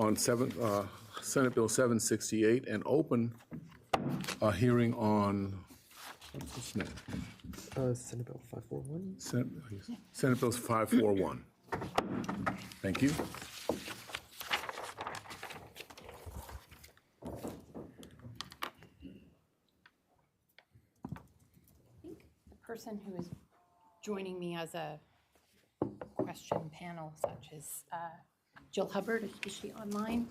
on Senate Bill 768 and open a hearing on, what's this name? Senate Bill 541. Senate Bill 541. Thank you. Person who is joining me as a question panel such as Jill Hubbard, is she online?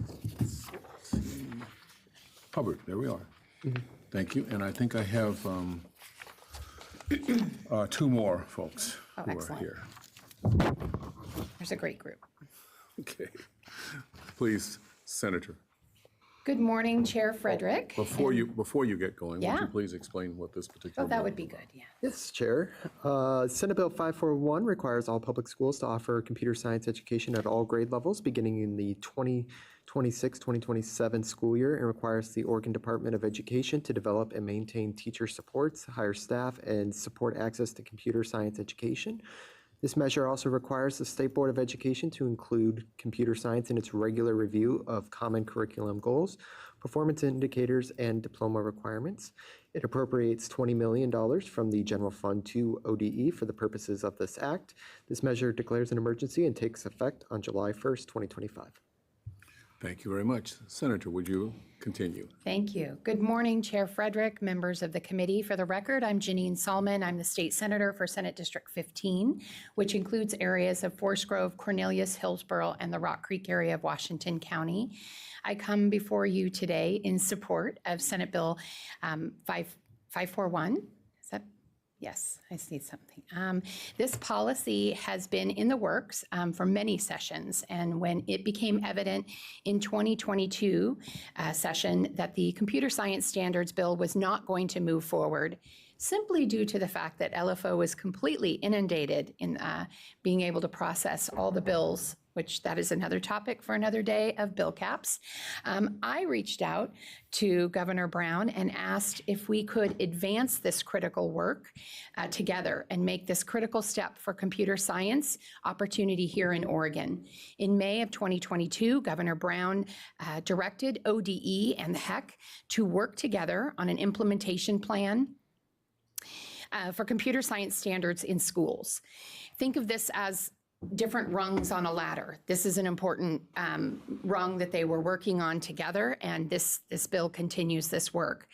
Hubbard, there we are. Thank you. And I think I have two more folks who excellent. are here. There's a great group. Okay. Please, Senator. Good morning, Chair Frederick. Before you get going, would Yeah. you please explain what this particular Oh, that bill would be is good, yeah. Yes, Chair. Senate Bill 541 requires all public schools to offer computer science education at all grade levels beginning in the 2026-2027 school year, and requires the Oregon Department of Education to develop and maintain teacher supports, hire staff, and support access to computer science education. This measure also requires the State Board of Education to include computer science in its regular review of common curriculum goals, performance indicators, and diploma requirements. It appropriates $20 million from the general fund to ODE for the purposes of this act. This measure declares an emergency and takes effect on July 1st, 2025. Thank you very much. Senator, would you continue? Thank you. Good morning, Chair Frederick, members of the committee. For the record, I'm Janine Sollman. I'm the state senator for Senate District 15, which includes areas of Forest Grove, Cornelius, Hillsborough, and the Rock Creek area of Washington County. I come before you today in support of Senate Bill 541. Is that? Yes, I see something. This policy has been in the works for many sessions, and when it became evident in 2022 session that the computer science standards bill was not going to move forward, simply due to the fact that LFO was completely inundated in being able to process all the bills, which that is another topic for another day of bill caps. I reached out to Governor Brown and asked if we could advance this critical work together and make this critical step for computer science opportunity here in Oregon. In May of 2022, Governor Brown directed ODE and the HEC to work together on an implementation plan for computer science standards in schools. Think of this as different rungs on a ladder. This is an important rung that they were working on together, and this bill continues this work.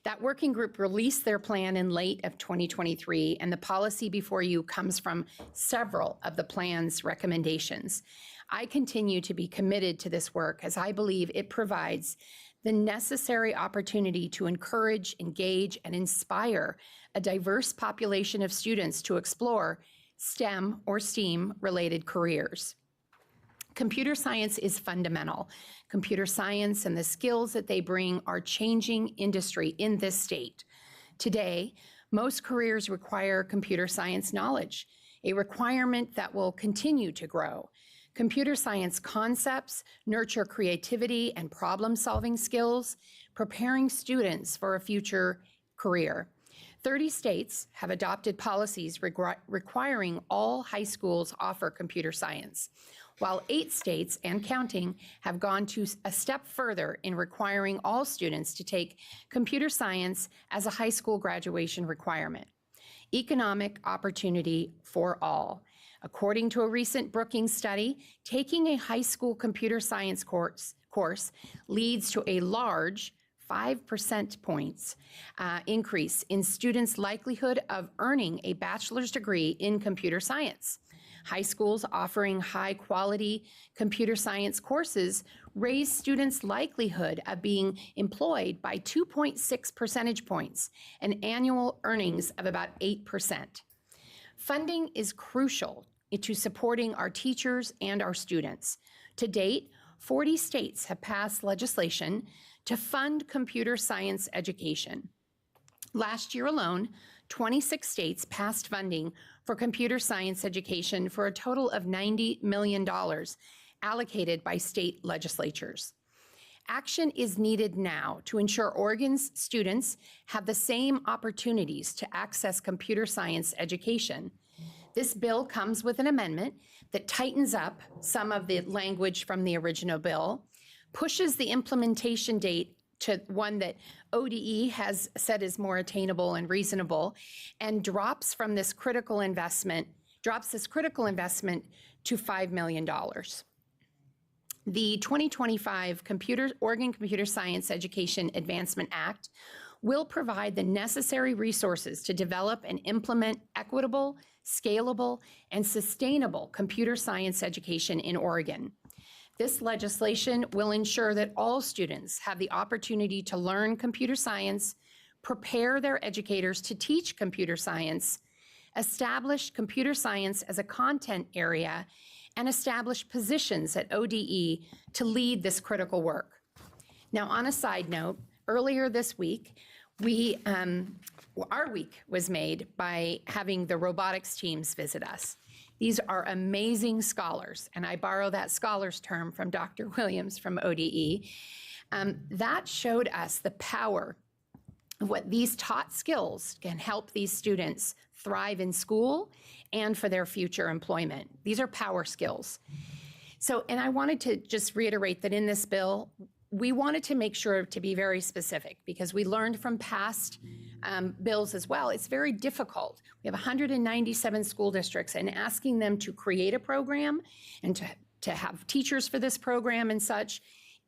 That working group released their plan in late of 2023, and the policy before you comes from several of the plan's recommendations. I continue to be committed to this work as I believe it provides the necessary opportunity to encourage, engage, and inspire a diverse population of students to explore STEM or STEAM-related careers. Computer science is fundamental. Computer science and the skills that they bring are changing industry in this state. Today, most careers require computer science knowledge, a requirement that will continue to grow. Computer science concepts nurture creativity and problem-solving skills, preparing students for a future career. 30 states have adopted policies requiring all high schools offer computer science, while 8 states and counting have gone to a step further in requiring all students to take computer science as a high school graduation requirement. Economic opportunity for all. According to a recent Brookings study, taking a high school computer science course leads to a large 5% points increase in students' likelihood of earning a bachelor's degree in computer science. High schools offering high-quality computer science courses raise students' likelihood of being employed by 2.6 percentage points and annual earnings of about 8%. Funding is crucial to supporting our teachers and our students. To date, 40 states have passed legislation to fund computer science education. Last year alone, 26 states passed funding for computer science education for a total of $90 million allocated by state legislatures. Action is needed now to ensure Oregon's students have the same opportunities to access computer science education. This bill comes with an amendment that tightens up some of the language from the original bill pushes the implementation date to one that ODE has said is more attainable and reasonable, and drops this critical investment to $5 million. The 2025 Oregon Computer Science Education Advancement Act will provide the necessary resources to develop and implement equitable, scalable, and sustainable computer science education in Oregon. This legislation will ensure that all students have the opportunity to learn computer science, prepare their educators to teach computer science, establish computer science as a content area, and establish positions at ODE to lead this critical work. Now, on a side note, earlier this week, our week was made by having the robotics teams visit us. These are amazing scholars, and I borrow that scholars term from Dr. Williams from ODE. That showed us the power of what these taught skills can help these students thrive in school and for their future employment. These are power skills. So, and I wanted to just reiterate that in this bill, we wanted to make sure to be very specific because we learned from past bills as well. It's very difficult. We have 197 school districts, and asking them to create a program and to have teachers for this program and such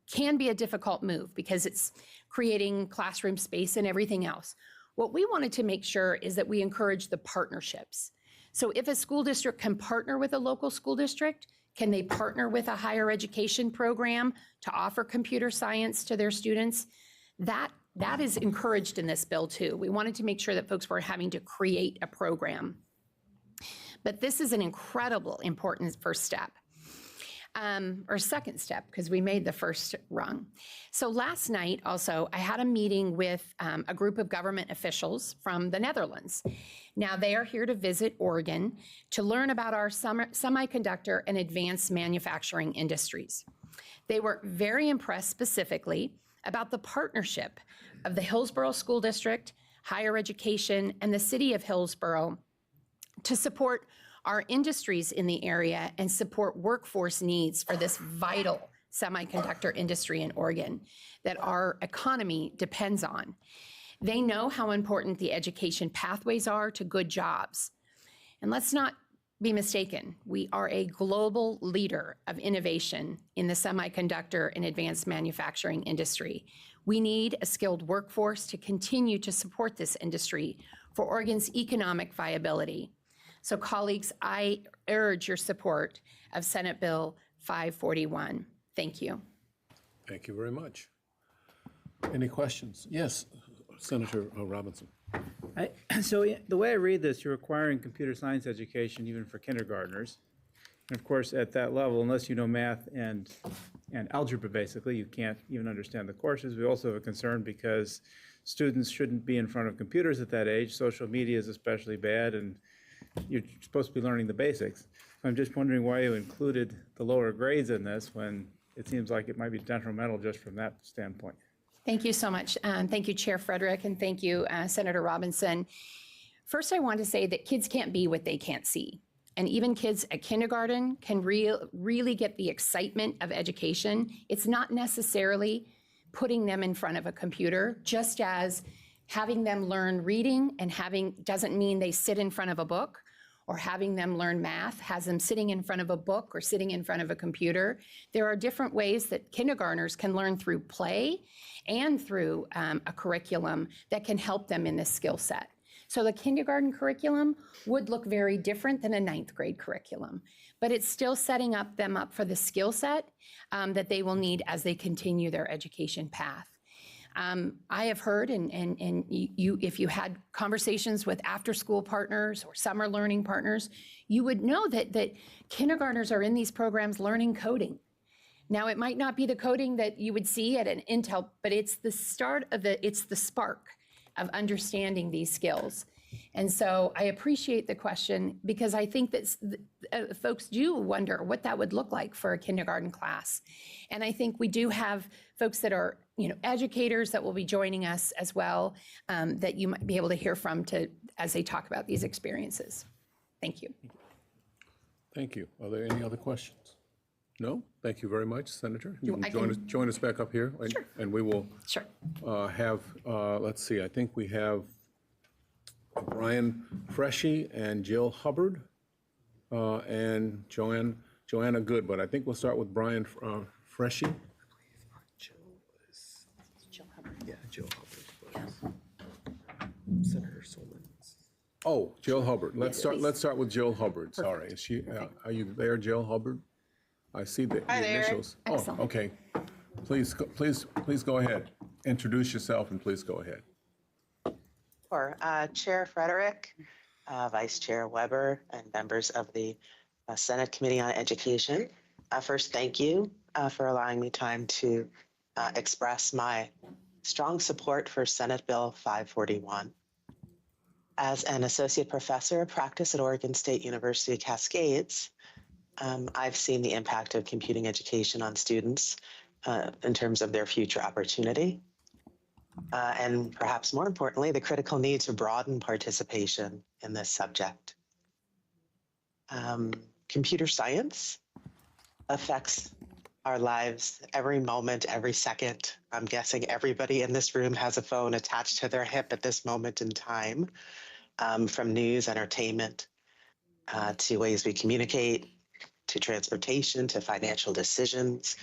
can be a difficult move because it's creating classroom space and everything else. What we wanted to make sure is that we encourage the partnerships. So if a school district can partner with a local school district, can they partner with a higher education program to offer computer science to their students? That is encouraged in this bill too. We wanted to make sure that folks were having to create a program. But this is an incredible important first step. Or second step, because we made the first rung. So last night also, I had a meeting with a group of government officials from the Netherlands. Now they are here to visit Oregon to learn about our semiconductor and advanced manufacturing industries. They were very impressed specifically about the partnership of the Hillsborough School District, higher education, and the city of Hillsborough to support our industries in the area and support workforce needs for this vital semiconductor industry in Oregon that our economy depends on. They know how important the education pathways are to good jobs. And let's not be mistaken, we are a global leader of innovation in the semiconductor and advanced manufacturing industry. We need a skilled workforce to continue to support this industry for Oregon's economic viability. So colleagues, I urge your support of Senate Bill 541. Thank you. Thank you very much. Any questions? Yes, Senator Robinson. So the way I read this, you're requiring computer science education even for kindergartners. And of course, at that level, unless you know math and algebra, basically, you can't even understand the courses. We also have a concern because students shouldn't be in front of computers at that age. Social media is especially bad, and you're supposed to be learning the basics. I'm just wondering why you included the lower grades in this when it seems like it might be detrimental just from that standpoint. Thank you so much. Thank you, Chair Frederick, and thank you, Senator Robinson. First, I want to say that kids can't be what they can't see. And even kids at kindergarten can really get the excitement of education. It's not necessarily putting them in front of a computer, just as having them learn reading and doesn't mean they sit in front of a book, or having them learn math has them sitting in front of a book or sitting in front of a computer. There are different ways that kindergartners can learn through play and through a curriculum that can help them in this skill set. So the kindergarten curriculum would look very different than a 9th grade curriculum, but it's still setting them up for the skill set that they will need as they continue their education path. I have heard, and you, if you had conversations with after-school partners or summer learning partners, you would know that kindergartners are in these programs learning coding. Now, it might not be the coding that you would see at an Intel, but it's the start of it's the spark of understanding these skills. And so I appreciate the question because I think that folks do wonder what that would look like for a kindergarten class. And I think we do have folks that are, educators that will be joining us as well, that you might be able to hear from as they talk about these experiences. Thank you. Thank you. Are there any other questions? No? Thank you very much, Senator. You I can can- join us back up here, and we will Sure. have, let's see, I think we have Brian Freshy and Jill Hubbard and Joanna Good, but I think we'll start with Brian Freshy. Yeah, Jill Hubbard. Senator Sollman's. Oh, Jill Hubbard. Let's start with Jill Hubbard. Sorry. Is she, are you there, Jill Hubbard? I see the initials. Oh, Excellent. okay. Please go ahead. Introduce yourself and please go ahead. Sure. Chair Frederick, Vice Chair Weber, and members of the Senate Committee on Education. First, thank you for allowing me time to express my strong support for Senate Bill 541. As an associate professor of practice at Oregon State University Cascades, I've seen the impact of computing education on students in terms of their future opportunity. And perhaps more importantly, the critical need to broaden participation in this subject. Computer science affects our lives every moment, every second. I'm guessing everybody in this room has a phone attached to their hip at this moment in time, from news, entertainment, to ways we communicate, to transportation, to financial decisions.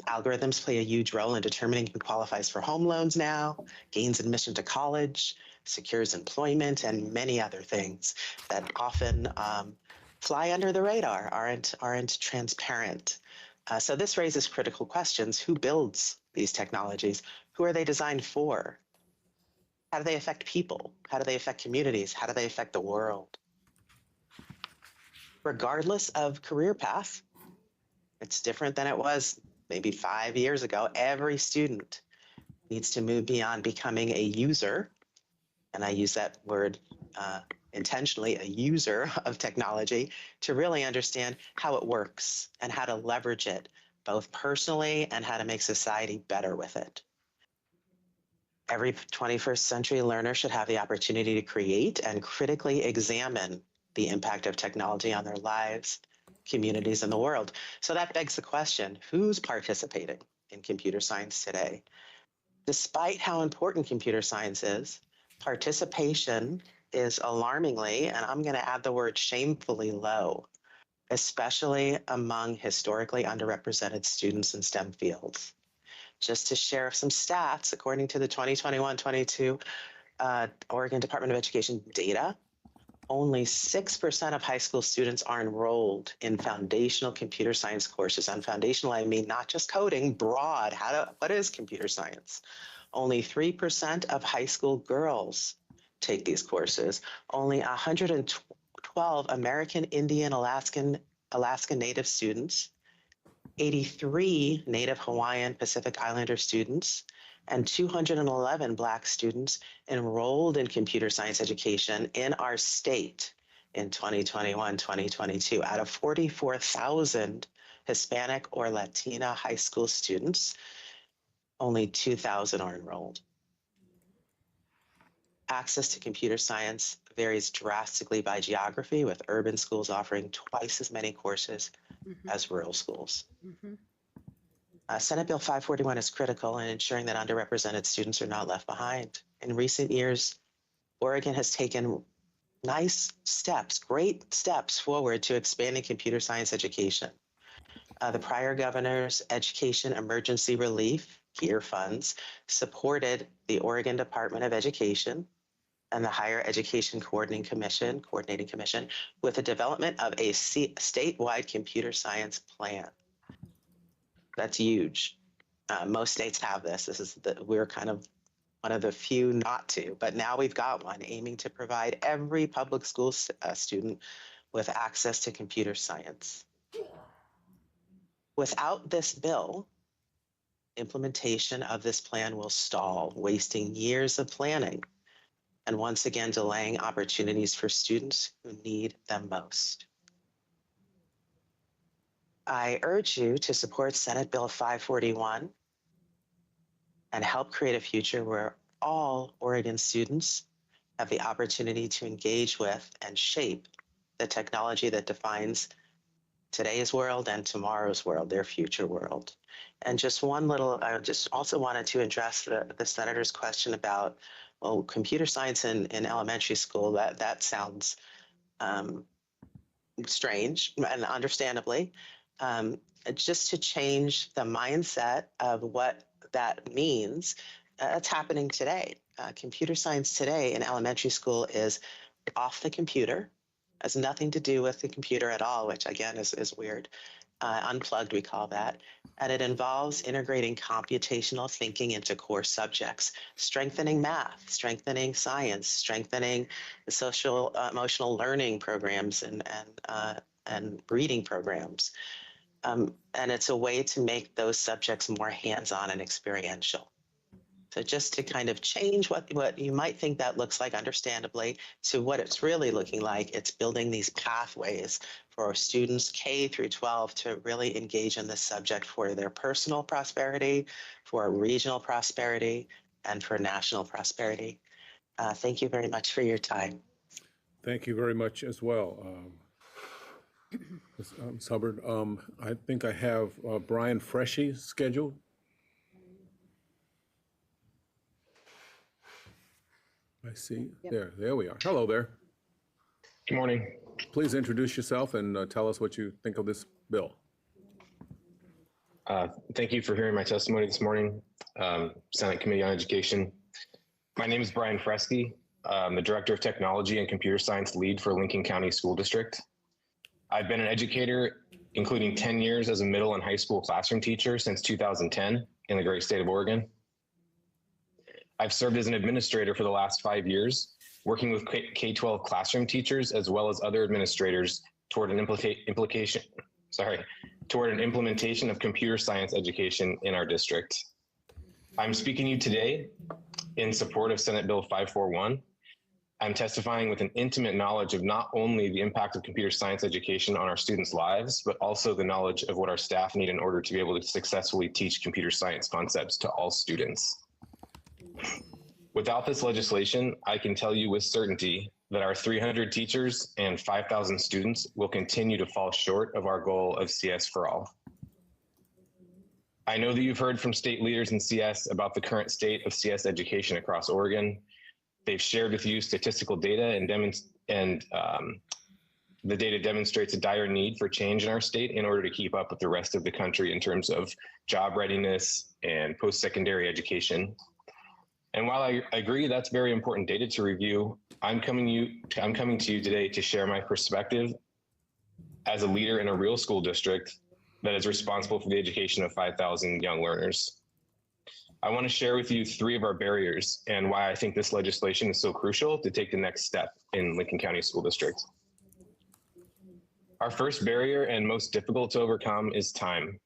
Algorithms play a huge role in determining who qualifies for home loans now, gains admission to college, secures employment, and many other things that often fly under the radar, aren't transparent. So this raises critical questions. Who builds these technologies? Who are they designed for? How do they affect people? How do they affect communities? How do they affect the world? Regardless of career path, it's different than it was maybe 5 years ago. Every student needs to move beyond becoming a user, and I use that word intentionally, a user of technology, to really understand how it works and how to leverage it, both personally and how to make society better with it. Every 21st century learner should have the opportunity to create and critically examine the impact of technology on their lives, communities, and the world. So that begs the question, who's participating in computer science today? Despite how important computer science is, participation is alarmingly, and I'm going to add the word shamefully low, especially among historically underrepresented students in STEM fields. Just to share some stats, according to the 2021-22 Oregon Department of Education data, only 6% of high school students are enrolled in foundational computer science courses. On foundational, I mean not just coding, broad. What is computer science? Only 3% of high school girls take these courses. Only 112 American Indian Alaska Native students, 83 Native Hawaiian Pacific Islander students, and 211 Black students enrolled in computer science education in our state in 2021-2022. Out of 44,000 Hispanic or Latina high school students, only 2,000 are enrolled. Access to computer science varies drastically by geography, with urban schools offering twice as many courses as rural schools. Senate Bill 541 is critical in ensuring that underrepresented students are not left behind. In recent years, Oregon has taken nice steps, great steps forward to expanding computer science education. The prior governor's Education Emergency Relief (HERE) funds supported the Oregon Department of Education and the Higher Education Coordinating Commission with the development of a statewide computer science plan. That's huge. Most states have this. We're kind of one of the few not to, but now we've got one aiming to provide every public school student with access to computer science. Without this bill, implementation of this plan will stall, wasting years of planning and once again delaying opportunities for students who need them most. I urge you to support Senate Bill 541 and help create a future where all Oregon students have the opportunity to engage with and shape the technology that defines today's world and tomorrow's world, their future world. And just one little, I just also wanted to address the senator's question about, well, computer science in elementary school, that sounds strange, and understandably. Just to change the mindset of what that means, it's happening today. Computer science today in elementary school is off the computer, has nothing to do with the computer at all, which again is weird. Unplugged, we call that. And it involves integrating computational thinking into core subjects, strengthening math, strengthening science, strengthening the social emotional learning programs and reading programs. And it's a way to make those subjects more hands-on and experiential. So just to kind of change what you might think that looks like, understandably, to what it's really looking like, it's building these pathways for students K through 12 to really engage in this subject for their personal prosperity, for regional prosperity, and for national prosperity. Thank you very much for your time. Thank you very much as well, Ms. Hubbard. I think I have Brian Freshy scheduled. I see. Yep. There we are. Hello there. Good morning. Please introduce yourself and tell us what you think of this bill. Thank you for hearing my testimony this morning, Senate Committee on Education. My name is Brian Fresky. I'm the Director of Technology and Computer Science Lead for Lincoln County School District. I've been an educator, including 10 years as a middle and high school classroom teacher since 2010 in the great state of Oregon. I've served as an administrator for the last 5 years, working with K-12 classroom teachers as well as other administrators toward an implementation of computer science education in our district. I'm speaking to you today in support of Senate Bill 541. I'm testifying with an intimate knowledge of not only the impact of computer science education on our students' lives, but also the knowledge of what our staff need in order to be able to successfully teach computer science concepts to all students. Without this legislation, I can tell you with certainty that our 300 teachers and 5,000 students will continue to fall short of our goal of CS for all. I know that you've heard from state leaders in CS about the current state of CS education across Oregon. They've shared with you statistical data and the data demonstrates a dire need for change in our state in order to keep up with the rest of the country in terms of job readiness and post-secondary education. And while I agree that's very important data to review, I'm coming to you today to share my perspective as a leader in a real school district that is responsible for the education of 5,000 young learners. I want to share with you 3 of our barriers and why I think this legislation is so crucial to take the next step in Lincoln County School District. Our first barrier and most difficult to overcome is time.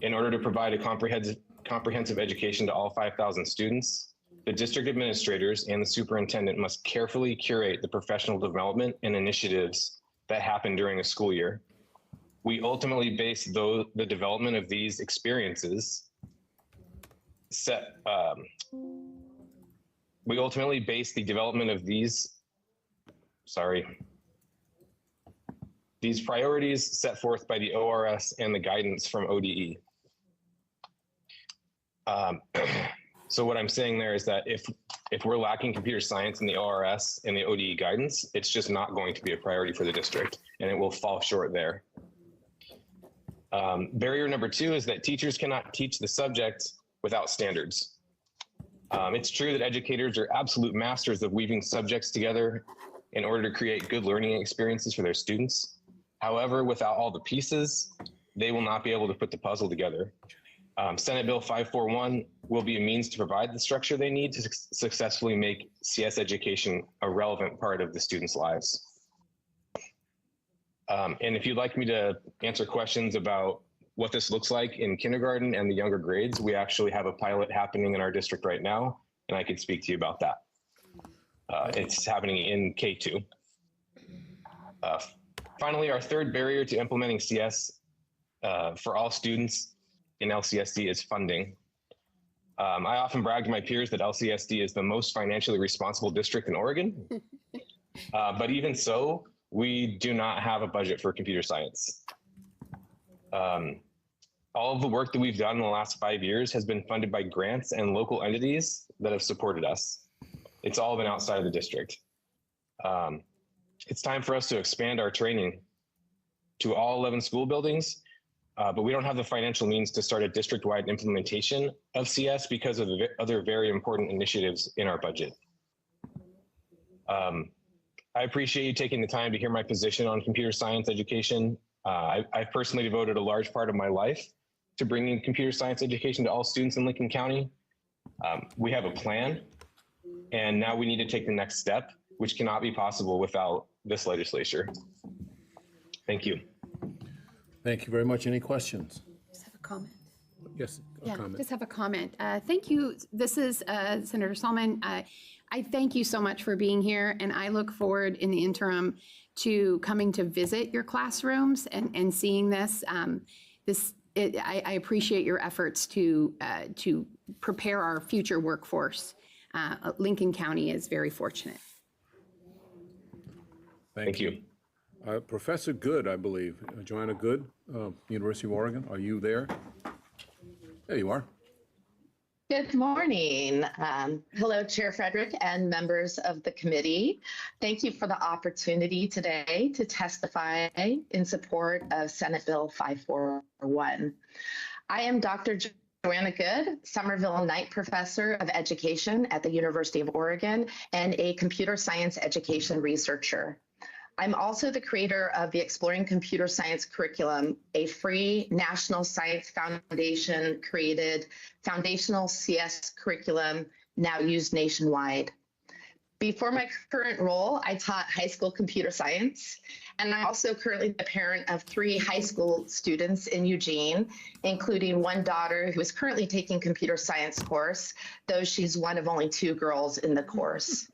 In order to provide a comprehensive education to all 5,000 students, the district administrators and the superintendent must carefully curate the professional development and initiatives that happen during a the year. We ultimately base the development of these experiences we ultimately base the development of these priorities set forth by the ORS and the guidance from ODE. So what I'm saying there is that if we're lacking computer science in the ORS and the ODE guidance, it's just not going to be a priority for the district, and it will fall short there. Barrier number 2 is that teachers cannot teach the subject without standards. It's true that educators are absolute masters of weaving subjects together in order to create good learning experiences for their students. However, without all the pieces, they will not be able to put the puzzle together. Senate Bill 541 will be a means to provide the structure they need to successfully make CS education a relevant part of the students' lives. And if you'd like me to answer questions about what this looks like in kindergarten and the younger grades, we actually have a pilot happening in our district right now, and I could speak to you about that. It's happening in K2. Finally, our third barrier to implementing CS for all students in LCSD is funding. I often brag to my peers that LCSD is the most financially responsible district in Oregon, but even so, we do not have a budget for computer science. All of the work that we've done in the last 5 years has been funded by grants and local entities that have supported us. It's all been outside of the district. It's time for us to expand our training to all 11 school buildings, but we don't have the financial means to start a district-wide implementation of CS because of the other very important initiatives in our budget. I appreciate you taking the time to hear my position on computer science education. I've personally devoted a large part of my life to bringing computer science education to all students in Lincoln County. We have a plan, and now we need to take the next step, which cannot be possible without this legislature. Thank you. Thank you very much. Any questions? Just have a comment. Yes, a Yeah, comment. just have a comment. Thank you. This is Senator Sollman. I thank you so much for being here, and I look forward in the interim to coming to visit your classrooms and seeing this. I appreciate your efforts to prepare our future workforce. Lincoln County is very fortunate. Thank you. Professor Good, I believe, Joanna Good, University of Oregon, are you there? There you are. Good morning. Hello, Chair Frederick and members of the committee. Thank you for the opportunity today to testify in support of Senate Bill 541. I am Dr. Joanna Good, Somerville Knight Professor of Education at the University of Oregon and a computer science education researcher. I'm also the creator of the Exploring Computer Science Curriculum, a free National Science Foundation created foundational CS curriculum now used nationwide. Before my current role, I taught high school computer science, and I'm also currently the parent of 3 high school students in Eugene, including one daughter who is currently taking computer science course, though she's one of only 2 girls in the course.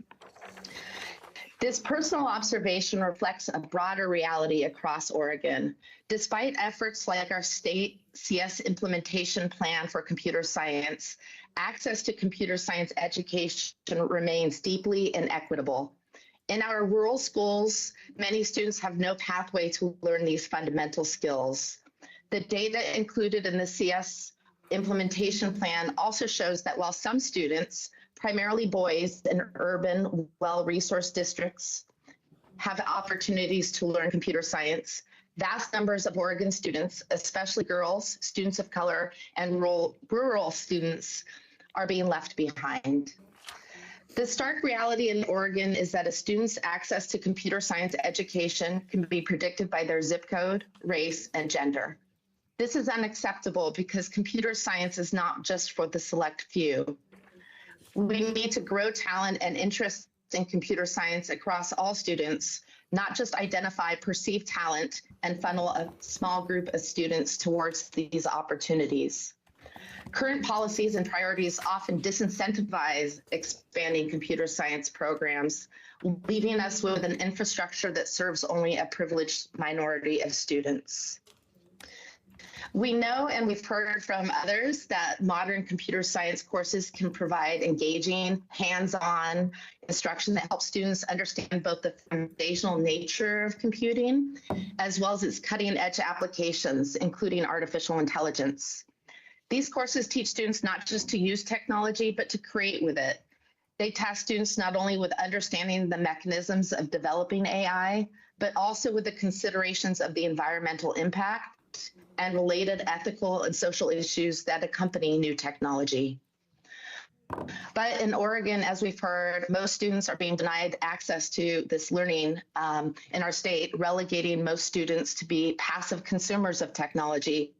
This personal observation reflects a broader reality across Oregon. Despite efforts like our state CS implementation plan for computer science, access to computer science education remains deeply inequitable. In our rural schools, many students have no pathway to learn these fundamental skills. The data included in the CS implementation plan also shows that while some students, primarily boys in urban, well-resourced districts, have opportunities to learn computer science, vast numbers of Oregon students, especially girls, students of color, and rural students are being left behind. The stark reality in Oregon is that a student's access to computer science education can be predicted by their zip code, race, and gender. This is unacceptable because computer science is not just for the select few. We need to grow talent and interest in computer science across all students, not just identify perceived talent and funnel a small group of students towards these opportunities. Current policies and priorities often disincentivize expanding computer science programs, leaving us with an infrastructure that serves only a privileged minority of students. We know, and we've heard from others, that modern computer science courses can provide engaging, hands-on instruction that helps students understand both the foundational nature of computing, as well as its cutting-edge applications, including artificial intelligence. These courses teach students not just to use technology, but to create with it. They task students not only with understanding the mechanisms of developing AI, but also with the considerations of the environmental impact and related ethical and social issues that accompany new technology. But in Oregon, as we've heard, most students are being denied access to this learning in our state, relegating most students to be passive consumers of technology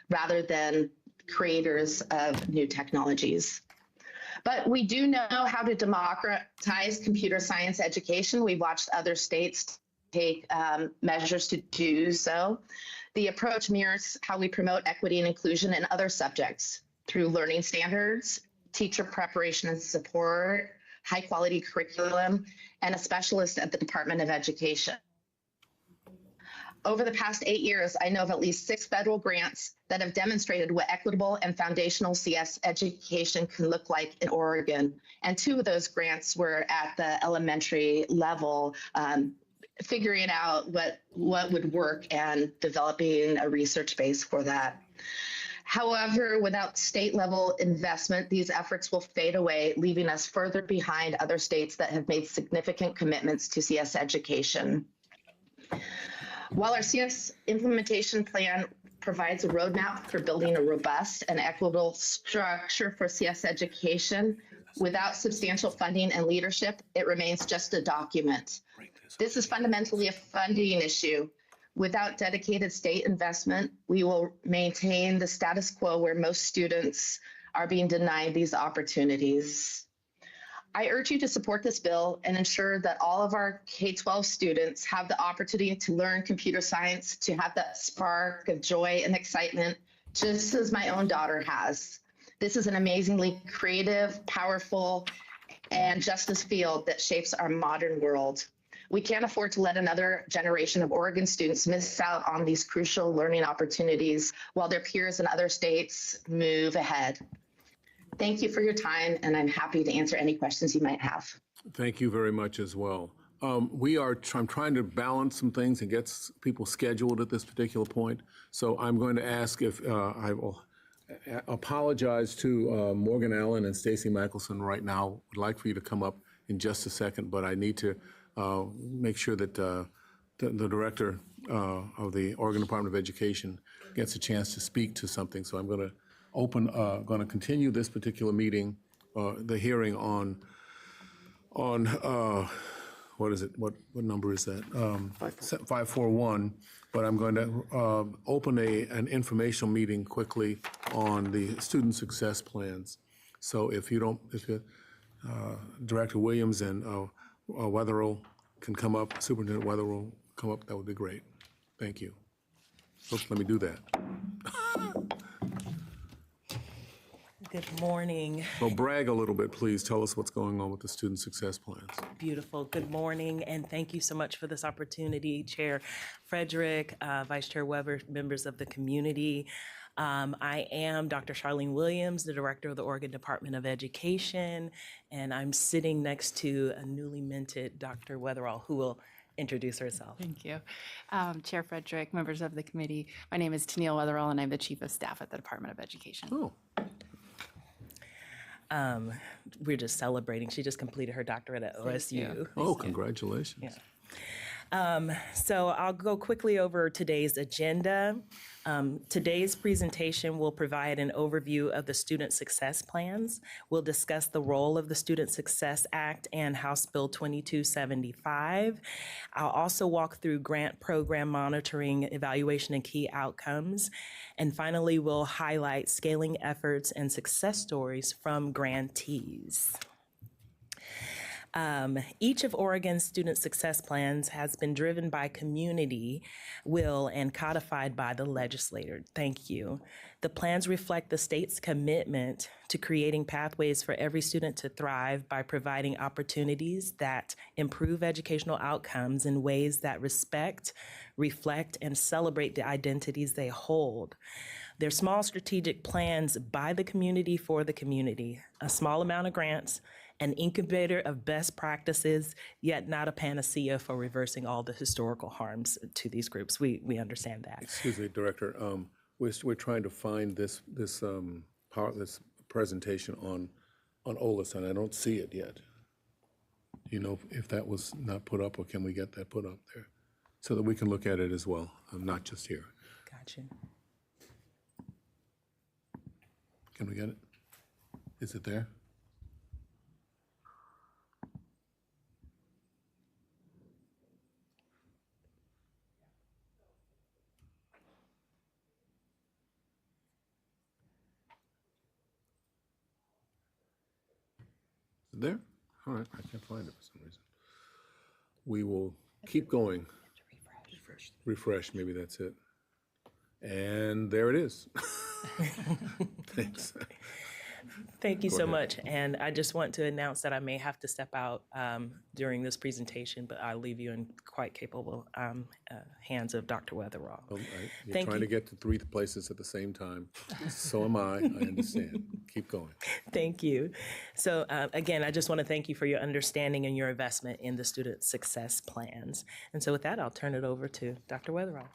rather than creators of new technologies. But we do know how to democratize computer science education. We've watched other states take measures to do so. The approach mirrors how we promote equity and inclusion in other subjects through learning standards, teacher preparation and support, high quality curriculum, and a specialist at the Department of Education. Over the past 8 years, I know of at least 6 federal grants that have demonstrated what equitable and foundational CS education can look like in Oregon. And 2 of those grants were at the elementary level figuring out what would work and developing a research base for that. However, without state level investment, these efforts will fade away, leaving us further behind other states that have made significant commitments to CS education. While our CS implementation plan provides a roadmap for building a robust and equitable structure for CS education, without substantial funding and leadership, it remains just a document. This is fundamentally a funding issue. Without dedicated state investment, we will maintain the status quo where most students are being denied these opportunities. I urge you to support this bill and ensure that all of our K-12 students have the opportunity to learn computer science, to have that spark of joy and excitement, just as my own daughter has. This is an amazingly creative, powerful, and justice field that shapes our modern world. We can't afford to let another generation of Oregon students miss out on these crucial learning opportunities while their peers in other states move ahead. Thank you for your time, and I'm happy to answer any questions you might have. Thank you very much as well. I'm trying to balance some things and get people scheduled at this particular point. So I'm going to ask if I will apologize to Morgan Allen and Stacy Michelson right now. Would like for you to come up in just a second, but I need to make sure that the director of the Oregon Department of Education gets a chance to speak to something. So I'm going to continue this particular meeting, the hearing on what is it? What number is that? 541. But I'm going to open an informational meeting quickly on the student success plans. So if Director Williams and Wetherill can come up, Superintendent Wetherill come up, that would be great. Thank you. Oops, let me do that. Good morning. Well, brag a little bit, please. Tell us what's going on with the student success plans. Beautiful. Good morning, and thank you so much for this opportunity, Chair Frederick, Vice Chair Weber, members of the community. I am Dr. Charlene Williams, the Director of the Oregon Department of Education, and I'm sitting next to a newly minted Dr. Wetherall, who will introduce herself. Thank you. Chair Frederick, members of the committee, my name is Tennille Wetherall, and I'm the Chief of Staff at the Department of Education. Oh. We're just celebrating. She just completed her doctorate at OSU. Oh, congratulations. Yeah. So I'll go quickly over today's agenda. Today's presentation will provide an overview of the student success plans. We'll discuss the role of the Student Success Act and House Bill 2275. I'll also walk through grant program monitoring, evaluation, and key outcomes. And finally, we'll highlight scaling efforts and success stories from grantees. Each of Oregon's student success plans has been driven by community will and codified by the legislator. Thank you. The plans reflect the state's commitment to creating pathways for every student to thrive by providing opportunities that improve educational outcomes in ways that respect, reflect, and celebrate the identities they hold. They're small strategic plans by the community for the community, a small amount of grants, an incubator of best practices, yet not a panacea for reversing all the historical harms to these groups. We understand that. Excuse me, Director. We're trying to find this presentation on OLIS, and I don't see it yet. Do you know if that was not put up, or can we get that put up there so that we can look at it as well, not just here? Gotcha. Can we get it? Is it there? There? All right, I can't find it for some reason. We will keep going. Refresh, maybe that's it. And there it is. Thanks. Thank you Go so ahead. much. And I just want to announce that I may have to step out during this presentation, but I'll leave you in quite capable hands of Dr. Weatherall. You're Thank trying you. to get to 3 places at the same time. So am I understand. Keep going. Thank you. So again, I just want to thank you for your understanding and your investment in the student success plans. And so with that, I'll turn it over to Dr. Weatherall.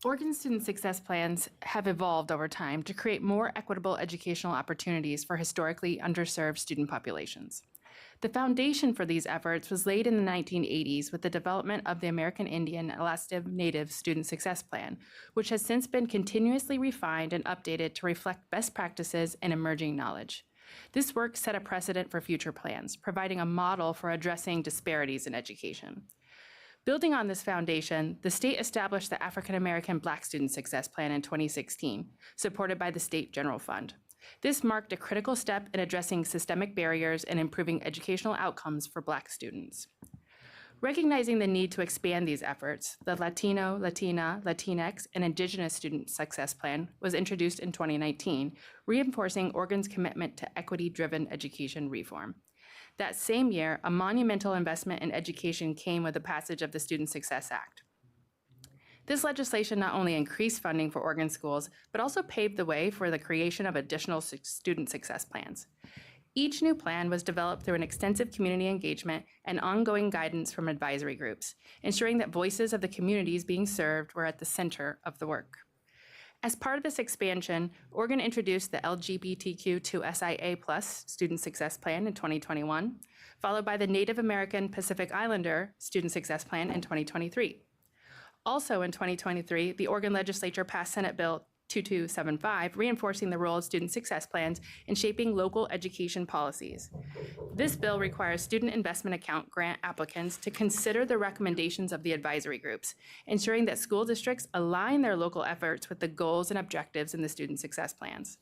Oregon Student Success Plans have evolved over time to create more equitable educational opportunities for historically underserved student populations. The foundation for these efforts was laid in the 1980s with the development of the American Indian Alaska Native Student Success Plan, which has since been continuously refined and updated to reflect best practices and emerging knowledge. This work set a precedent for future plans, providing a model for addressing disparities in education. Building on this foundation, the state established the African American Black Student Success Plan in 2016, supported by the State General Fund. This marked a critical step in addressing systemic barriers and improving educational outcomes for Black students. Recognizing the need to expand these efforts, the Latino, Latina, Latinx, and Indigenous Student Success Plan was introduced in 2019, reinforcing Oregon's commitment to equity-driven education reform. That same year, a monumental investment in education came with the passage of the Student Success Act. This legislation not only increased funding for Oregon schools, but also paved the way for the creation of additional student success plans. Each new plan was developed through an extensive community engagement and ongoing guidance from advisory groups, ensuring that voices of the communities being served were at the center of the work. As part of this expansion, Oregon introduced the LGBTQ2SIA+ Student Success Plan in 2021, followed by the Native American Pacific Islander Student Success Plan in 2023. Also in 2023, the Oregon Legislature passed Senate Bill 2275, reinforcing the role of student success plans in shaping local education policies. This bill requires student investment account grant applicants to consider the recommendations of the advisory groups, ensuring that school districts align their local efforts with the goals and objectives in the student success plans.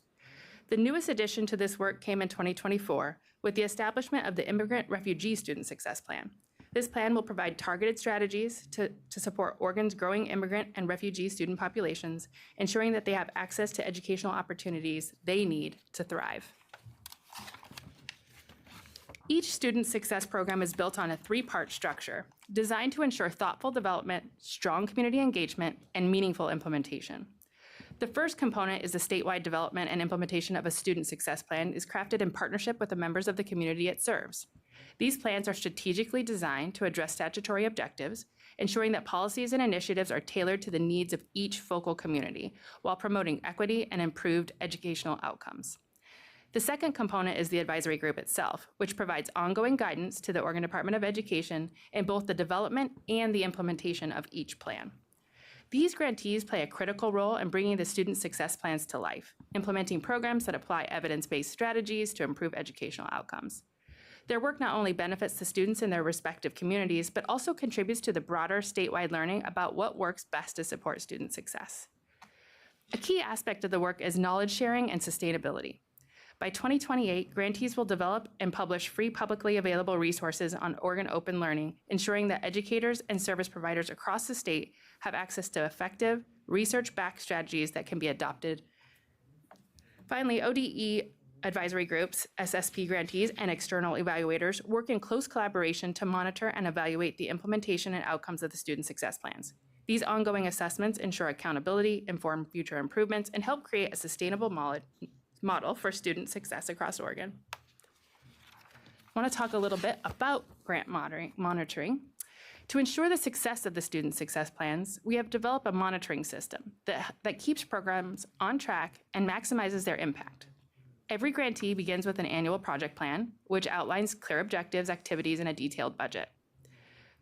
The newest addition to this work came in 2024 with the establishment of the Immigrant Refugee Student Success Plan. This plan will provide targeted strategies to support Oregon's growing immigrant and refugee student populations, ensuring that they have access to educational opportunities they need to thrive. Each student success program is built on a 3-part structure, designed to ensure thoughtful development, strong community engagement, and meaningful implementation. The first component is the statewide development and implementation of a student success plan is crafted in partnership with the members of the community it serves. These plans are strategically designed to address statutory objectives, ensuring that policies and initiatives are tailored to the needs of each focal community, while promoting equity and improved educational outcomes. The second component is the advisory group itself, which provides ongoing guidance to the Oregon Department of Education in both the development and the implementation of each plan. These grantees play a critical role in bringing the student success plans to life, implementing programs that apply evidence-based strategies to improve educational outcomes. Their work not only benefits the students in their respective communities, but also contributes to the broader statewide learning about what works best to support student success. A key aspect of the work is knowledge sharing and sustainability. By 2028, grantees will develop and publish free publicly available resources on Oregon Open Learning, ensuring that educators and service providers across the state have access to effective, research-backed strategies that can be adopted. Finally, ODE advisory groups, SSP grantees, and external evaluators work in close collaboration to monitor and evaluate the implementation and outcomes of the student success plans. These ongoing assessments ensure accountability, inform future improvements, and help create a sustainable model for student success across Oregon. I want to talk a little bit about grant monitoring. To ensure the success of the student success plans, we have developed a monitoring system that keeps programs on track and maximizes their impact. Every grantee begins with an annual project plan, which outlines clear objectives, activities, and a detailed budget.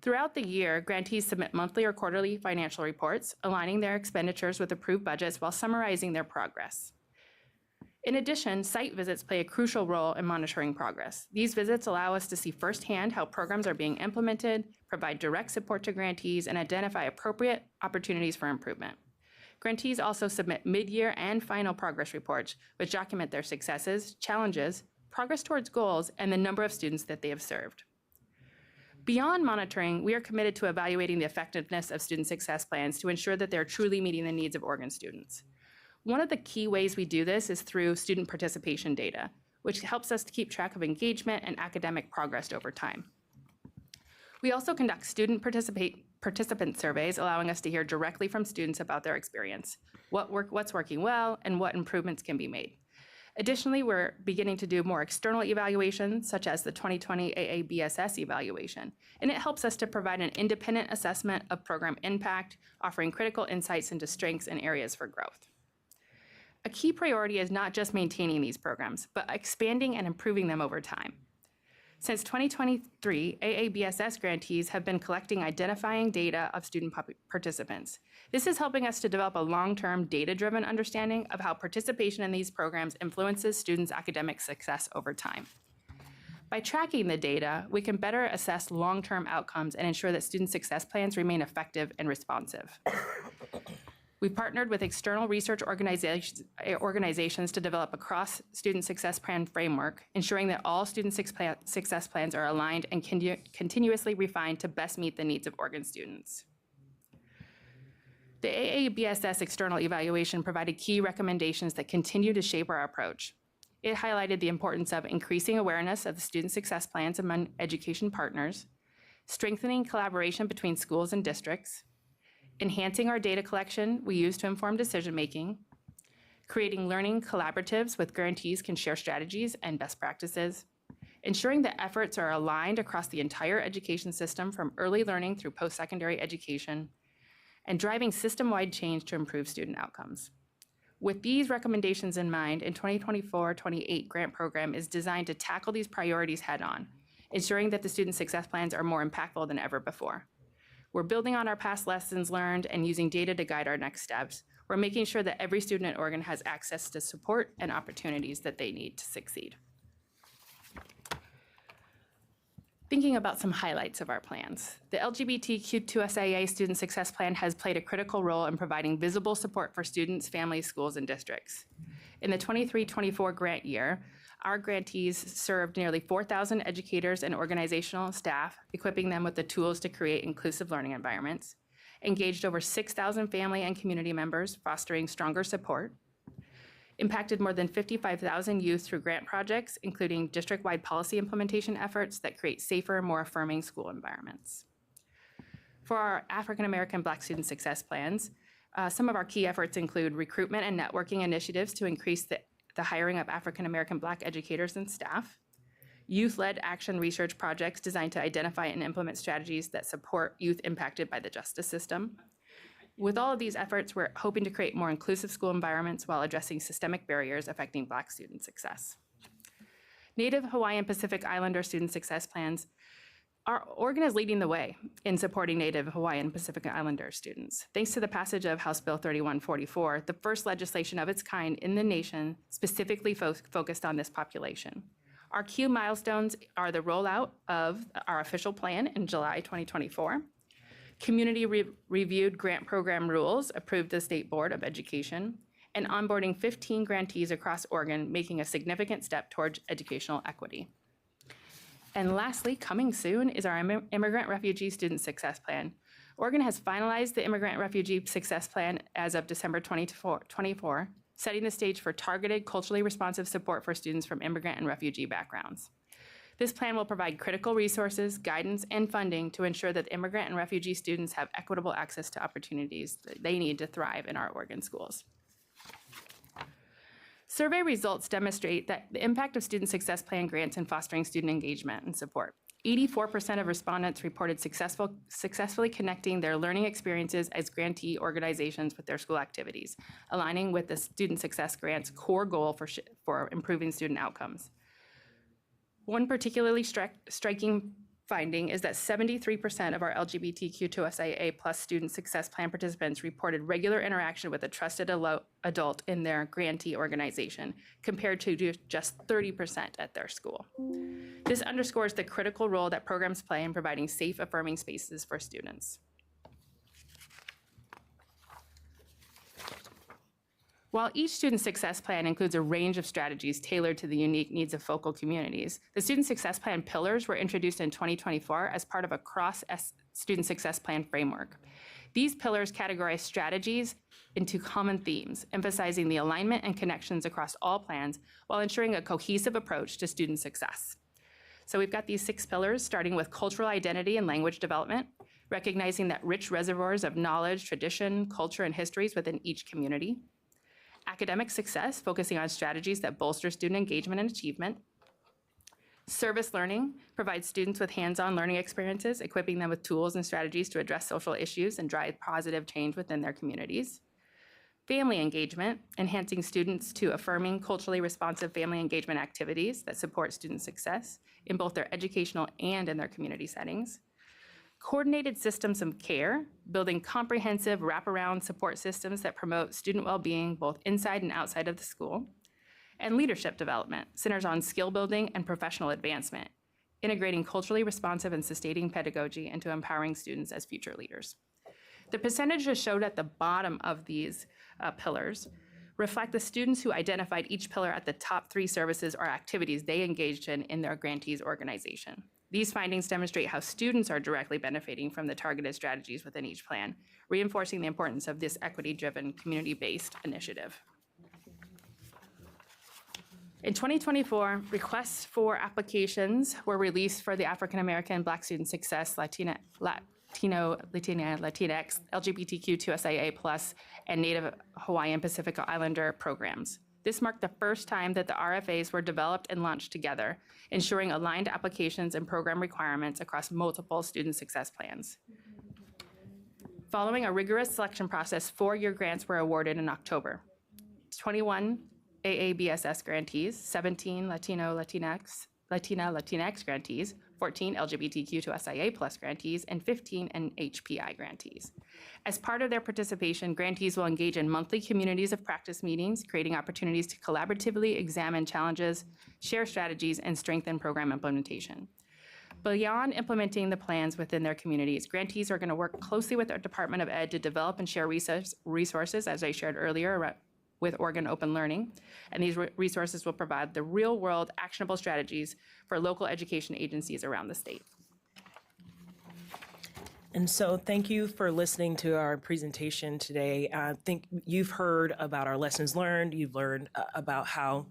Throughout the year, grantees submit monthly or quarterly financial reports, aligning their expenditures with approved budgets while summarizing their progress. In addition, site visits play a crucial role in monitoring progress. These visits allow us to see firsthand how programs are being implemented, provide direct support to grantees, and identify appropriate opportunities for improvement. Grantees also submit mid-year and final progress reports, which document their successes, challenges, progress towards goals, and the number of students that they have served. Beyond monitoring, we are committed to evaluating the effectiveness of student success plans to ensure that they're truly meeting the needs of Oregon students. One of the key ways we do this is through student participation data, which helps us to keep track of engagement and academic progress over time. We also conduct student participant surveys, allowing us to hear directly from students about their experience, what's working well, and what improvements can be made. Additionally, we're beginning to do more external evaluations, such as the 2020 AABSS evaluation, and it helps us to provide an independent assessment of program impact, offering critical insights into strengths and areas for growth. A key priority is not just maintaining these programs, but expanding and improving them over time. Since 2023, AABSS grantees have been collecting identifying data of student participants. This is helping us to develop a long-term data-driven understanding of how participation in these programs influences students' academic success over time. By tracking the data, we can better assess long-term outcomes and ensure that student success plans remain effective and responsive. We've partnered with external research organizations to develop a cross-student success plan framework, ensuring that all student success plans are aligned and continuously refined to best meet the needs of Oregon students. The AABSS external evaluation provided key recommendations that continue to shape our approach. It highlighted the importance of increasing awareness of the student success plans among education partners, strengthening collaboration between schools and districts, enhancing our data collection we use to inform decision-making, creating learning collaboratives with grantees can share strategies and best practices, ensuring that efforts are aligned across the entire education system from early learning through post-secondary education, and driving system-wide change to improve student outcomes. With these recommendations in mind, in 2024-28 grant program is designed to tackle these priorities head-on, ensuring that the student success plans are more impactful than ever before. We're building on our past lessons learned and using data to guide our next steps. We're making sure that every student in Oregon has access to support and opportunities that they need to succeed. Thinking about some highlights of our plans, the LGBTQ2SIA Student Success Plan has played a critical role in providing visible support for students, families, schools, and districts. In the 23-24 grant year, our grantees served nearly 4,000 educators and organizational staff, equipping them with the tools to create inclusive learning environments, engaged over 6,000 family and community members, fostering stronger support, impacted more than 55,000 youth through grant projects, including district-wide policy implementation efforts that create safer, more affirming school environments. For our African American Black Student Success Plans, some of our key efforts include recruitment and networking initiatives to increase the hiring of African American Black educators and staff, youth-led action research projects designed to identify and implement strategies that support youth impacted by the justice system. With all of these efforts, we're hoping to create more inclusive school environments while addressing systemic barriers affecting Black student success. Native Hawaiian Pacific Islander student success plans. Oregon is leading the way in supporting Native Hawaiian Pacific Islander students. Thanks to the passage of House Bill 3144, the first legislation of its kind in the nation specifically focused on this population. Our key milestones are the rollout of our official plan in July 2024, community-reviewed grant program rules approved the State Board of Education, and onboarding 15 grantees across Oregon, making a significant step towards educational equity. And lastly, coming soon is our Immigrant Refugee Student Success Plan. Oregon has finalized the Immigrant Refugee Success Plan as of December 2024, setting the stage for targeted, culturally responsive support for students from immigrant and refugee backgrounds. This plan will provide critical resources, guidance, and funding to ensure that immigrant and refugee students have equitable access to opportunities that they need to thrive in our Oregon schools. Survey results demonstrate that the impact of student success plan grants in fostering student engagement and support. 84% of respondents reported successfully connecting their learning experiences as grantee organizations with their school activities, aligning with the student success grant's core goal for improving student outcomes. One particularly striking finding is that 73% of our LGBTQ2SIA plus student success plan participants reported regular interaction with a trusted adult in their grantee organization, compared to just 30% at their school. This underscores the critical role that programs play in providing safe, affirming spaces for students. While each student success plan includes a range of strategies tailored to the unique needs of focal communities, the student success plan pillars were introduced in 2024 as part of a cross-student success plan framework. These pillars categorize strategies into common themes, emphasizing the alignment and connections across all plans while ensuring a cohesive approach to student success. So we've got these 6 pillars, starting with cultural identity and language development, recognizing that rich reservoirs of knowledge, tradition, culture, and histories within each community. Academic success, focusing on strategies that bolster student engagement and achievement. Service learning provides students with hands-on learning experiences, equipping them with tools and strategies to address social issues and drive positive change within their communities. Family engagement, enhancing students to affirming culturally responsive family engagement activities that support student success in both their educational and in their community settings. Coordinated systems of care, building comprehensive wraparound support systems that promote student well-being both inside and outside of the school. And leadership development, centers on skill building and professional advancement, integrating culturally responsive and sustaining pedagogy into empowering students as future leaders. The percentages showed at the bottom of these pillars reflect the students who identified each pillar at the top 3 services or activities they engaged in their grantees organization. These findings demonstrate how students are directly benefiting from the targeted strategies within each plan, reinforcing the importance of this equity-driven, community-based initiative. In 2024, requests for applications were released for the African American, Black Student Success, Latinx, LGBTQ2SIA+, and Native Hawaiian Pacific Islander programs. This marked the first time that the RFAs were developed and launched together, ensuring aligned applications and program requirements across multiple student success plans. Following a rigorous selection process, 4-year grants were awarded in October. 21 AABSS grantees, 17 Latina-Latinx grantees, 14 LGBTQ2SIA+ grantees, and 15 NHPI grantees. As part of their participation, grantees will engage in monthly communities of practice meetings, creating opportunities to collaboratively examine challenges, share strategies, and strengthen program implementation. Beyond implementing the plans within their communities, grantees are going to work closely with our Department of Ed to develop and share resources, as I shared earlier, with Oregon Open Learning, and these resources will provide the real-world actionable strategies for local education agencies around the state. And so thank you for listening to our presentation today. I think you've heard about our lessons learned. You've learned about how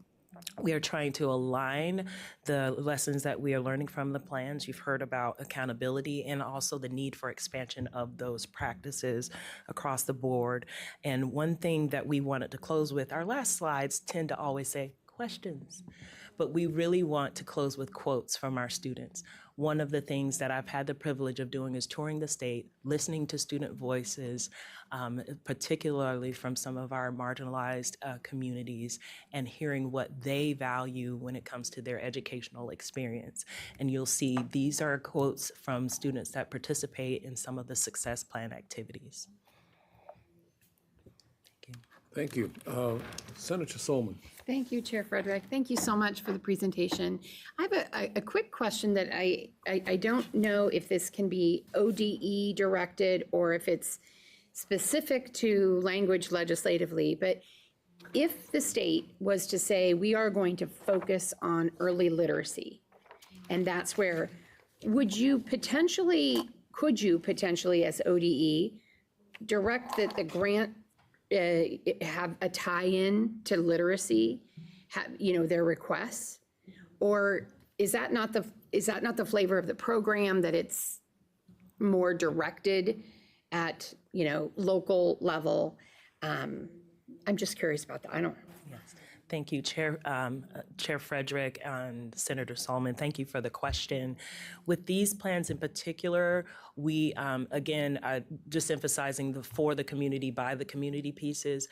we are trying to align the lessons that we are learning from the plans. You've heard about accountability and also the need for expansion of those practices across the board. And one thing that we wanted to close with, our last slides tend to always say questions, but we really want to close with quotes from our students. One of the things that I've had the privilege of doing is touring the state, listening to student voices, particularly from some of our marginalized communities, and hearing what they value when it comes to their educational experience. And you'll see these are quotes from students that participate in some of the success plan activities. Thank you. Senator Sollman. Thank you, Chair Frederick. Thank you so much for the presentation. I have a quick question that I don't know if this can be ODE directed or if it's specific to language legislatively, but if the state was to say, we are going to focus on early literacy, and that's where, could you potentially as ODE direct that the grant have a tie-in to literacy, their requests, or is that not the flavor of the program, that it's more directed at local level? I'm just curious about that. I don't. Yes. Thank you, Chair Frederick and Senator Sollman. Thank you for the question. With these plans in particular, we, again, just emphasizing the for the community, by the community pieces,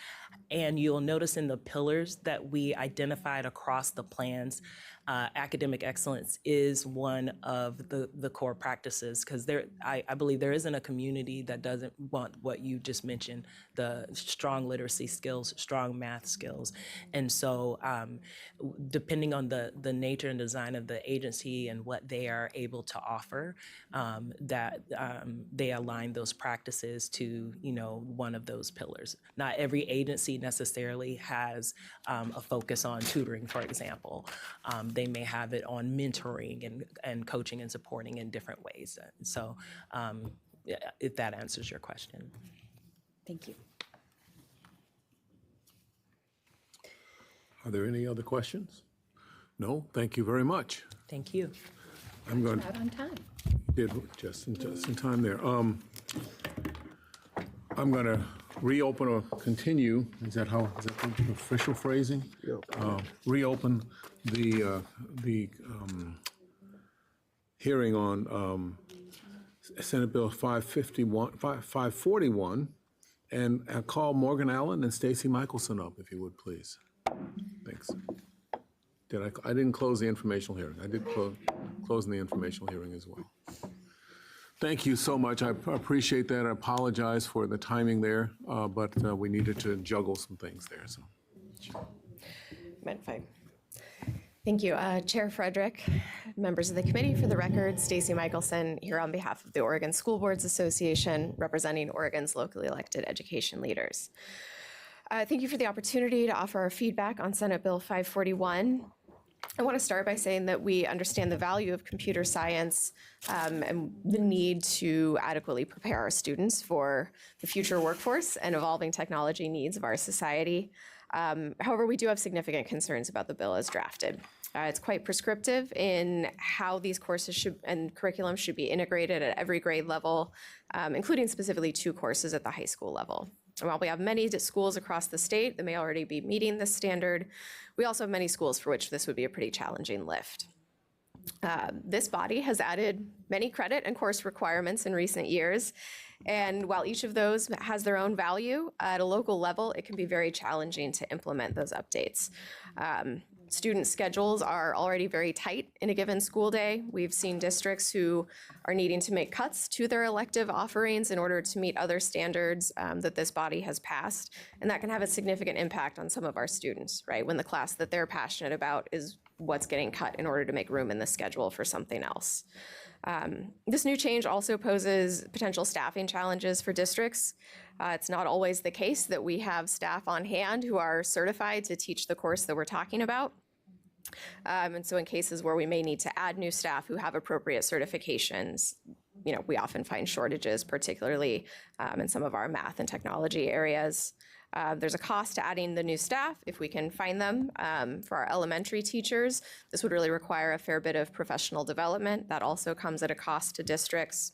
and you'll notice in the pillars that we identified across the plans, academic excellence is one of the core practices, because I believe there isn't a community that doesn't want what you just mentioned, the strong literacy skills, strong math skills. And so depending on the nature and design of the agency and what they are able to offer, they align those practices to one of those pillars. Not every agency necessarily has a focus on tutoring, for example. They may have it on mentoring and coaching and supporting in different ways. So if that answers your question. Thank you. Are there any other questions? No? Thank you very much. Thank you. I'm going Out on time. did just in time there. I'm going to reopen or continue. Is that the official phrasing? Reopen the hearing on Senate Bill 541, and I'll call Morgan Allen and Stacy Michelson up, if you would, please. Thanks. I didn't close the informational hearing. I did close the informational hearing as well. Thank you so much. I appreciate that. I apologize for the timing there, but we needed to juggle some things there. So, Thank you, Chair Frederick, members of the committee. For the record, Stacy Michelson here on behalf of the Oregon School Boards Association, representing Oregon's locally elected education leaders. Thank you for the opportunity to offer our feedback on Senate Bill 541. I want to start by saying that we understand the value of computer science and the need to adequately prepare our students for the future workforce and evolving technology needs of our society. However, we do have significant concerns about the bill as drafted. It's quite prescriptive in how these courses and curriculum should be integrated at every grade level, including specifically 2 courses at the high school level. And while we have many schools across the state that may already be meeting this standard, we also have many schools for which this would be a pretty challenging lift. This body has added many credit and course requirements in recent years, and while each of those has their own value, at a local level, it can be very challenging to implement those updates. Student schedules are already very tight in a given school day. We've seen districts who are needing to make cuts to their elective offerings in order to meet other standards that this body has passed, and that can have a significant impact on some of our students, right? When the class that they're passionate about is what's getting cut in order to make room in the schedule for something else. This new change also poses potential staffing challenges for districts. It's not always the case that we have staff on hand who are certified to teach the course that we're talking about. And so in cases where we may need to add new staff who have appropriate certifications, we often find shortages, particularly in some of our math and technology areas. There's a cost to adding the new staff if we can find them. For our elementary teachers, this would really require a fair bit of professional development. That also comes at a cost to districts.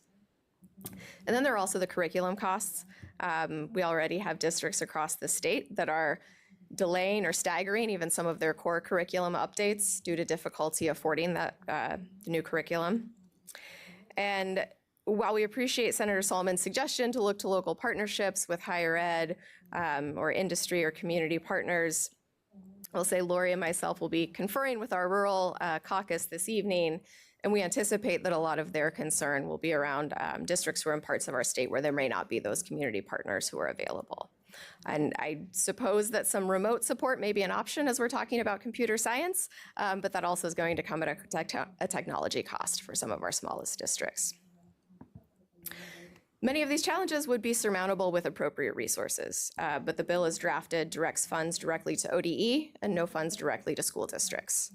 And then there are also the curriculum costs. We already have districts across the state that are delaying or staggering even some of their core curriculum updates due to difficulty affording the new curriculum. And while we appreciate Senator Sollman's suggestion to look to local partnerships with higher ed or industry or community partners, I'll say Lori and myself will be conferring with our rural caucus this evening, and we anticipate that a lot of their concern will be around districts who are in parts of our state where there may not be those community partners who are available. And I suppose that some remote support may be an option as we're talking about computer science, but that also is going to come at a technology cost for some of our smallest districts. Many of these challenges would be surmountable with appropriate resources, but the bill as drafted directs funds directly to ODE and no funds directly to school districts.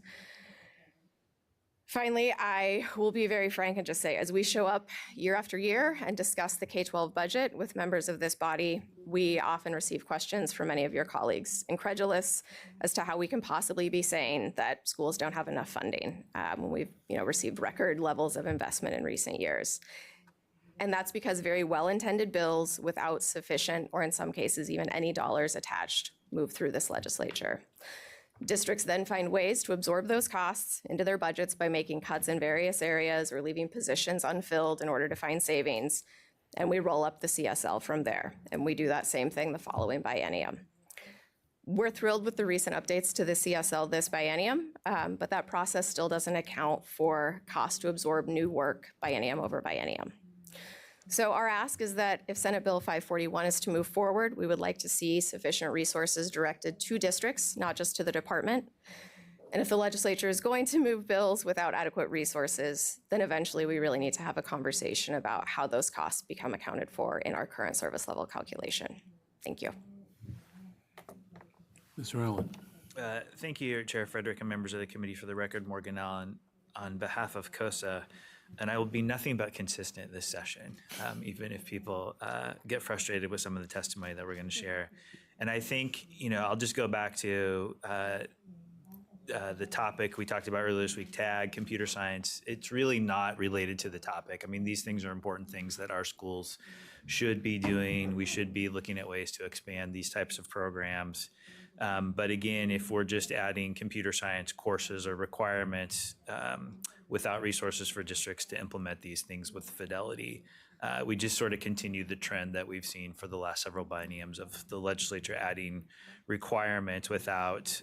Finally, I will be very frank and just say, as we show up year after year and discuss the K-12 budget with members of this body, we often receive questions from many of your colleagues, incredulous as to how we can possibly be saying that schools don't have enough funding when we've received record levels of investment in recent years. And that's because very well-intended bills without sufficient, or in some cases even any dollars attached, move through this legislature. Districts then find ways to absorb those costs into their budgets by making cuts in various areas or leaving positions unfilled in order to find savings. And we roll up the CSL from there. And we do that same thing the following biennium. We're thrilled with the recent updates to the CSL this biennium, but that process still doesn't account for cost to absorb new work biennium over biennium. So our ask is that if Senate Bill 541 is to move forward, we would like to see sufficient resources directed to districts, not just to the department. And if the legislature is going to move bills without adequate resources, then eventually we really need to have a conversation about how those costs become accounted for in our current service level calculation. Thank you. Mr. Allen. Thank you, Chair Frederick, and members of the committee. For the record, Morgan Allen, on behalf of COSA, And I will be nothing but consistent this session, even if people get frustrated with some of the testimony that we're going to share. And I think, I'll just go back to the topic we talked about earlier this week, TAG, computer science. It's really not related to the topic. I mean, these things are important things that our schools should be doing. We should be looking at ways to expand these types of programs. But again, if we're just adding computer science courses or requirements without resources for districts to implement these things with fidelity, we just sort of continue the trend that we've seen for the last several bienniums of the legislature adding requirements without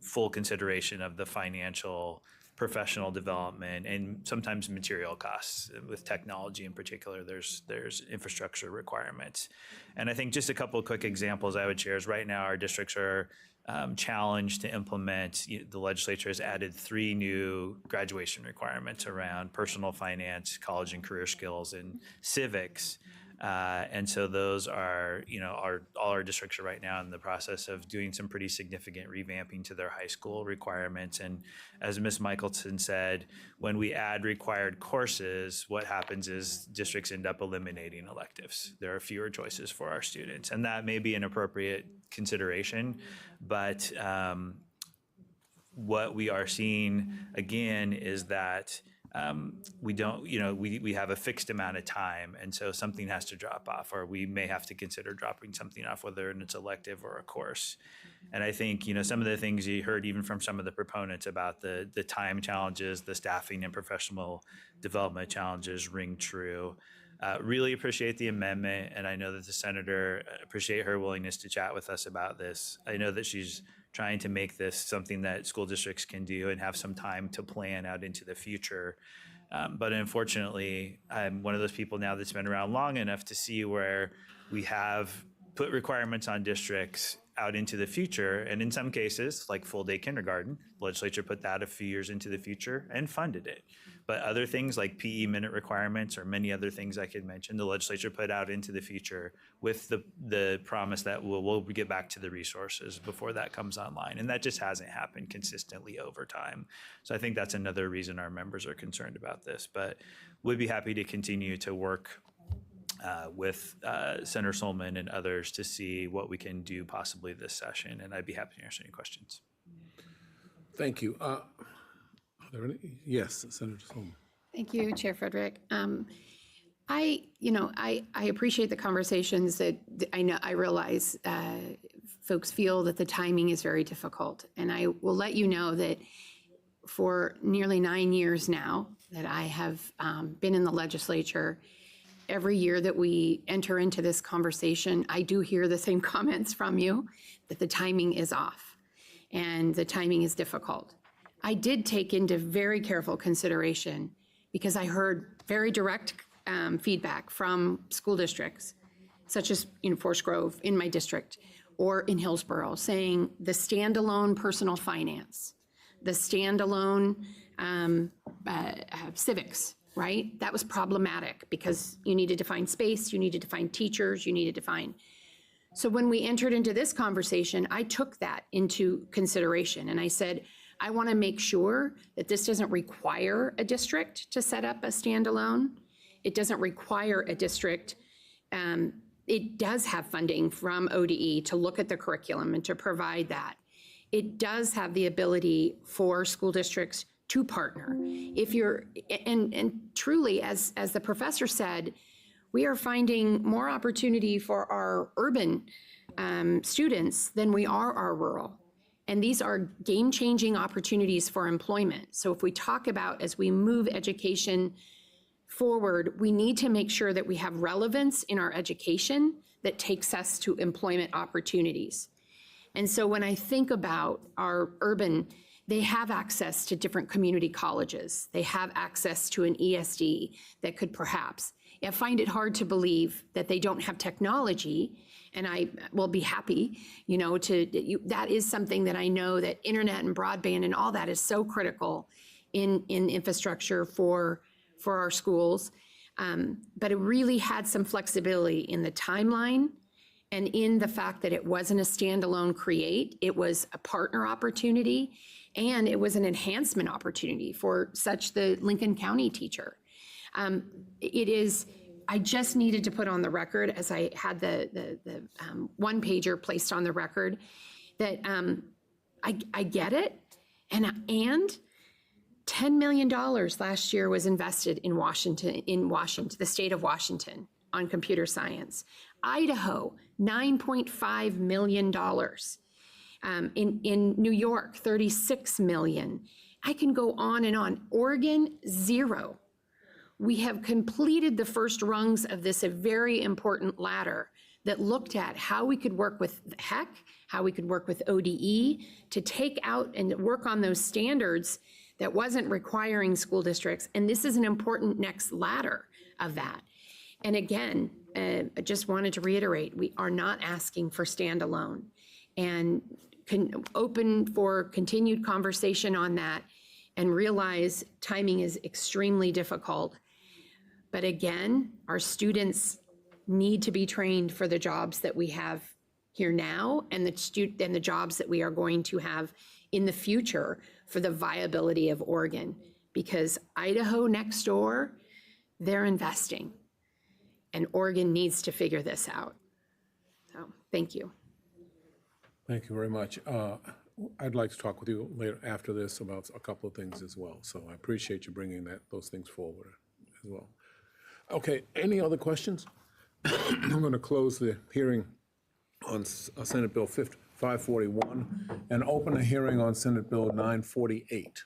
full consideration of the financial, professional development, and sometimes material costs. With technology in particular, there's infrastructure requirements. And I think just a couple of quick examples I would share is right now our districts are challenged to implement. The legislature has added 3 new graduation requirements around personal finance, college and career skills, and civics. And so those are, all our districts are right now in the process of doing some pretty significant revamping to their high school requirements. And as Ms. Michelson said, when we add required courses, what happens is districts end up eliminating electives. There are fewer choices for our students, and that may be an appropriate consideration, but what we are seeing again is that we don't, we have a fixed amount of time, and so something has to drop off, or we may have to consider dropping something off, whether it's elective or a course. And I think, some of the things you heard even from some of the proponents about the time challenges, the staffing and professional development challenges ring true. Really appreciate the amendment, and I know that the senator, appreciate her willingness to chat with us about this. I know that she's trying to make this something that school districts can do and have some time to plan out into the future. But unfortunately, I'm one of those people now that's been around long enough to see where we have put requirements on districts out into the future. And in some cases, like full day kindergarten, the legislature put that a few years into the future and funded it. But other things like PE minute requirements or many other things I could mention, the legislature put out into the future with the promise that we'll get back to the resources before that comes online. And that just hasn't happened consistently over time. So I think that's another reason our members are concerned about this. But we'd be happy to continue to work with Senator Sollman and others to see what we can do possibly this session. And I'd be happy to answer any questions. Thank you. Are there any? Yes, Senator Sollman. Thank you, Chair Frederick. I appreciate the conversations that I realize folks feel that the timing is very difficult. And I will let you know that for nearly 9 years now that I have been in the legislature, every year that we enter into this conversation, I do hear the same comments from you that the timing is off and the timing is difficult. I did take into very careful consideration, because I heard very direct feedback from school districts, such as Forest Grove in my district or in Hillsborough, saying the standalone personal finance, the standalone civics, right? That was problematic because you needed to find space, you needed to find teachers, you needed to find. So when we entered into this conversation, I took that into consideration and I said, I want to make sure that this doesn't require a district to set up a standalone. It doesn't require a district. It does have funding from ODE to look at the curriculum and to provide that. It does have the ability for school districts to partner. If you're, and truly, as the professor said, we are finding more opportunity for our urban students than we are our rural. And these are game-changing opportunities for employment. So if we talk about, as we move education forward, we need to make sure that we have relevance in our education that takes us to employment opportunities. And so when I think about our urban, they have access to different community colleges. They have access to an ESD that could perhaps, I find it hard to believe that they don't have technology, and I will be happy, that is something that I know that internet and broadband and all that is so critical in infrastructure for our schools. But it really had some flexibility in the timeline and in the fact that it wasn't a standalone create, it was a partner opportunity, and it was an enhancement opportunity for such the Lincoln County teacher. It is, I just needed to put on the record, as I had the one pager placed on the record, that I get it, and $10 million last year was invested in Washington, the state of Washington, on computer science. Idaho, $9.5 million. In New York, $36 million. I can go on and on. Oregon, $0. We have completed the first rungs of this a very important ladder that looked at how we could work with HEC, how we could work with ODE to take out and work on those standards that wasn't requiring school districts. And this is an important next ladder of that. And again, I just wanted to reiterate, we are not asking for standalone, and open for continued conversation on that, and realize timing is extremely difficult. But again, our students need to be trained for the jobs that we have here now, and the jobs that we are going to have in the future for the viability of Oregon. Because Idaho next door, they're investing, and Oregon needs to figure this out. So, thank you. Thank you very much. I'd like to talk with you later after this about a couple of things as well. So I appreciate you bringing those things forward as well. Okay, any other questions? I'm going to close the hearing on Senate Bill 541 and open a hearing on Senate Bill 948.